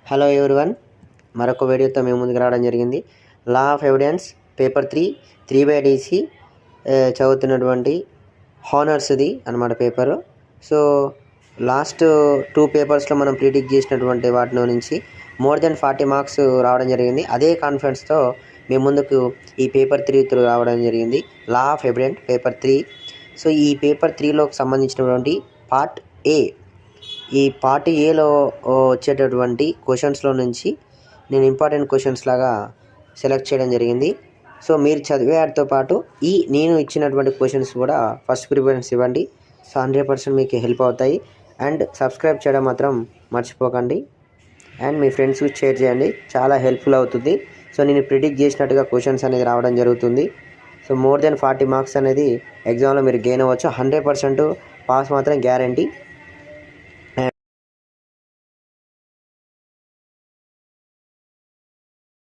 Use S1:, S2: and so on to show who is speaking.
S1: Hello everyone, మరొక వీడియోతో మేము ముందుకు రావడం జరిగింది. లా ఆఫ్ ఎవిడెన్స్ పేపర్ 3/3 చదువుతున్నటువంటి హానర్స్ది అనమాట పేపరు. సో లాస్ట్ 2 పేపర్స్లో మనం ప్రిడిక్ట్ చేసినటువంటి వాటిలో నుంచి మోర్ దెన్ 40 మార్క్స్ రావడం జరిగింది. అదే కాన్ఫిడెన్స్తో మేము ముందుకు ఈ పేపర్ 3 రావడం జరిగింది. Law of evidence paper 3. So ఈ పేపర్ 3లోకి సంబంధించినటువంటి పార్ట్ ఏ, ఈ పార్ట్ ఏలో వచ్చేటటువంటి క్వశ్చన్స్లో నుంచి నేను ఇంపార్టెంట్ క్వశ్చన్స్ లాగా సెలెక్ట్ చేయడం జరిగింది. సో మీరు చదివే వాటితో పాటు నేను ఇచ్చినటువంటి క్వశ్చన్స్ కూడా ఫస్ట్ ప్రిఫరెన్స్ ఇవ్వండి. సో 100% మీకు హెల్ప్ అవుతాయి. అండ్ సబ్స్క్రైబ్ చేయడం మాత్రం మర్చిపోకండి. అండ్ మీ ఫ్రెండ్స్కి షేర్ చేయండి, చాలా హెల్ప్ఫుల్ అవుతుంది. సో నేను ప్రిడిక్ట్ చేసినట్టుగా క్వశ్చన్స్ అనేది రావడం జరుగుతుంది. సో మోర్ దెన్ 40 మార్క్స్ అనేది ఎగ్జామ్లో మీరు గెయిన్ అవ్వచ్చు. 100% పాస్ మాత్రం గ్యారంటీ.